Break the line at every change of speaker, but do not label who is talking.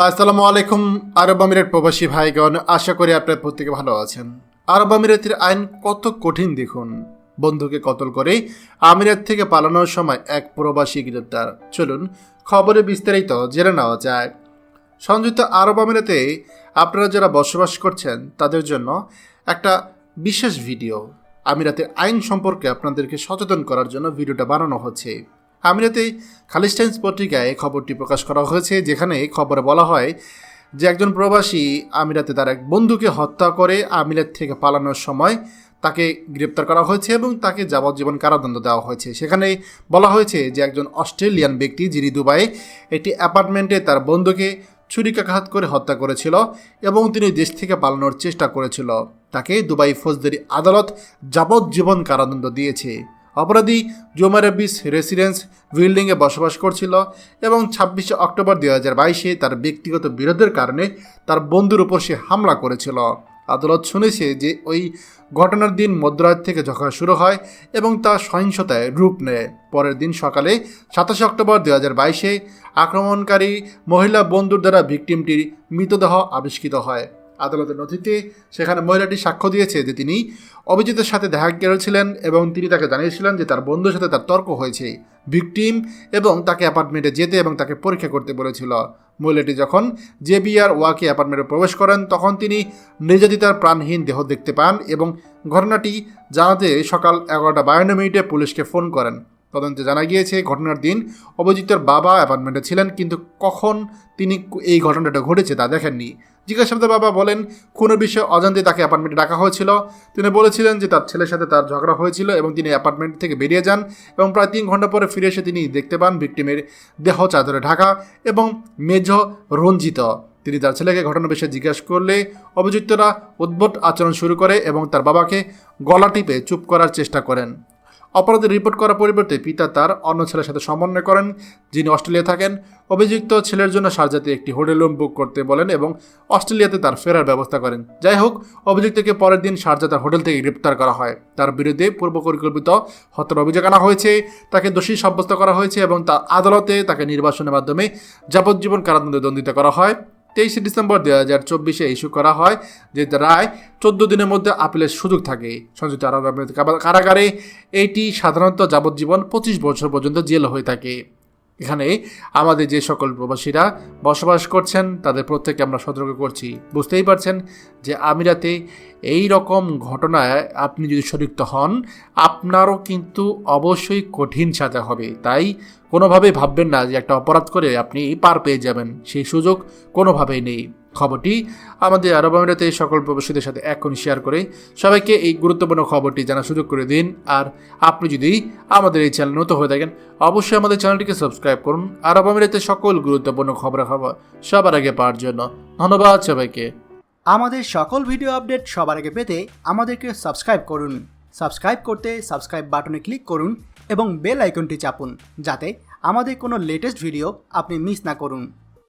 আসসালামু আলাইকুম আরব আমিরাত প্রবাসী ভাইগণ, আশা করি আপনার প্রত্যেকে ভালো আছেন। আরব আমিরাতের আইন কত কঠিন দেখুন। বন্ধুকে কতল করে আমিরাত থেকে পালানোর সময় এক প্রবাসী গ্রেপ্তার। চলুন খবরে বিস্তারিত জেনে নেওয়া যায়। সংযুক্ত আরব আমিরাতে আপনারা যারা বসবাস করছেন তাদের জন্য একটা বিশেষ ভিডিও। আমিরাতের আইন সম্পর্কে আপনাদেরকে সচেতন করার জন্য ভিডিওটা বানানো হচ্ছে। আমিরাতে খালিজ টাইমস পত্রিকায় খবরটি প্রকাশ করা হয়েছে, যেখানে খবরে বলা হয় যে একজন প্রবাসী আমিরাতে তার এক বন্ধুকে হত্যা করে আমিরাত থেকে পালানোর সময় তাকে গ্রেপ্তার করা হয়েছে এবং তাকে যাবজ্জীবন কারাদণ্ড দেওয়া হয়েছে। সেখানে বলা হয়েছে যে একজন অস্ট্রেলিয়ান ব্যক্তি যিনি দুবাইয়ে একটি অ্যাপার্টমেন্টে তার বন্ধুকে ছুরিকাঘাত করে হত্যা করেছিল এবং তিনি দেশ থেকে পালানোর চেষ্টা করেছিল, তাকে দুবাই ফৌজদারি আদালত যাবজ্জীবন কারাদণ্ড দিয়েছে। অপরাধী জোমারেবিস রেসিডেন্স বিল্ডিংয়ে বসবাস করছিল এবং 26 অক্টোবর 2022 তার ব্যক্তিগত বিরোধের কারণে তার বন্ধুর উপর সে হামলা করেছিল। আদালত শুনেছে যে ওই ঘটনার দিন মধ্যরাত থেকে ঝগড়া শুরু হয় এবং তা সহিংসতায় রূপ নেয়। পরের দিন সকালে 27 অক্টোবর 2022 আক্রমণকারী মহিলা বন্ধুর দ্বারা ভিকটিমটির মৃতদেহ আবিষ্কৃত হয়। আদালতের নথিতে সেখানে মহিলাটি সাক্ষ্য দিয়েছে যে তিনি অভিজিতের সাথে দেখা করেছিলেন এবং তিনি তাকে জানিয়েছিলেন যে তার বন্ধুর সাথে তার তর্ক হয়েছে, ভিকটিম এবং তাকে অ্যাপার্টমেন্টে যেতে এবং তাকে পরীক্ষা করতে বলেছিল। মহিলাটি যখন জেবিআর ওয়াকে অ্যাপার্টমেন্টে প্রবেশ করেন তখন তিনি নির্যাতিতার প্রাণহীন দেহ দেখতে পান এবং ঘটনাটি জানাতে সকাল 11:52 পুলিশকে ফোন করেন। তদন্তে জানা গিয়েছে ঘটনার দিন অভিযুক্তের বাবা অ্যাপার্টমেন্টে ছিলেন, কিন্তু কখন তিনি এই ঘটনাটা ঘটেছে তা দেখেননি। জিজ্ঞাসাবাদে বাবা বলেন কোনো বিষয়ে অজান্তে তাকে অ্যাপার্টমেন্টে ডাকা হয়েছিল। তিনি বলেছিলেন যে তার ছেলের সাথে তার ঝগড়া হয়েছিল এবং তিনি অ্যাপার্টমেন্ট থেকে বেরিয়ে যান এবং প্রায় 3 ঘন্টা পরে ফিরে এসে তিনি দেখতে পান ভিকটিমের দেহ চাদরে ঢাকা এবং মেঝ রঞ্জিত। তিনি তার ছেলেকে ঘটনার বিষয়ে জিজ্ঞাসা করলে অভিযুক্তরা উদ্ভট আচরণ শুরু করে এবং তার বাবাকে গলা টিপে চুপ করার চেষ্টা করেন। অপরাধের রিপোর্ট করার পরিবর্তে পিতা তার অন্য ছেলের সাথে সমন্বয় করেন, যিনি অস্ট্রেলিয়া থাকেন। অভিযুক্ত ছেলের জন্য শারজাতে একটি হোটেল রুম বুক করতে বলেন এবং অস্ট্রেলিয়াতে তার ফেরার ব্যবস্থা করেন। যাই হোক, অভিযুক্তকে পরের দিন শারজাতে হোটেল থেকে গ্রেপ্তার করা হয়। তার বিরুদ্ধে পূর্ব পরিকল্পিত হত্যার অভিযোগ আনা হয়েছে, তাকে দোষী সাব্যস্ত করা হয়েছে এবং তার আদালতে তাকে নির্বাসনের মাধ্যমে যাবজ্জীবন কারাদণ্ডে দণ্ডিত করা হয়। 23 ডিসেম্বর 2024 ইস্যু করা হয় যে রায় 14 দিনের মধ্যে আপিলের সুযোগ থাকে। সংযুক্ত আরব আমিরাত কারাগারে এটি সাধারণত যাবজ্জীবন 25 বছর পর্যন্ত জেল হয়ে থাকে। এখানে আমাদের যে সকল প্রবাসীরা বসবাস করছেন তাদের প্রত্যেককে আমরা সতর্ক করছি। বুঝতেই পারছেন যে আমিরাতে এই রকম ঘটনায় আপনি যদি শরিক হন আপনারও কিন্তু অবশ্যই কঠিন সাজা হবে। তাই কোনোভাবেই ভাববেন না যে একটা অপরাধ করে আপনি পার পেয়ে যাবেন, সেই সুযোগ কোনোভাবেই নেই। খবরটি আমাদের আরব আমিরাতে সকল প্রবাসীদের সাথে এখনই শেয়ার করে সবাইকে এই গুরুত্বপূর্ণ খবরটি জানার সুযোগ করে দিন। আর আপনি যদি আমাদের এই চ্যানেল নতুন হয়ে থাকেন অবশ্যই আমাদের চ্যানেলটিকে সাবস্ক্রাইব করুন আরব আমিরাতে সকল গুরুত্বপূর্ণ খবর সবার আগে পাওয়ার জন্য। ধন্যবাদ সবাইকে।
আমাদের সকল ভিডিও আপডেট সবার আগে পেতে আমাদেরকে সাবস্ক্রাইব করুন। সাবস্ক্রাইব করতে সাবস্ক্রাইব বাটনে ক্লিক করুন এবং বেল আইকনটি চাপুন যাতে আমাদের কোনো লেটেস্ট ভিডিও আপনি মিস না করুন।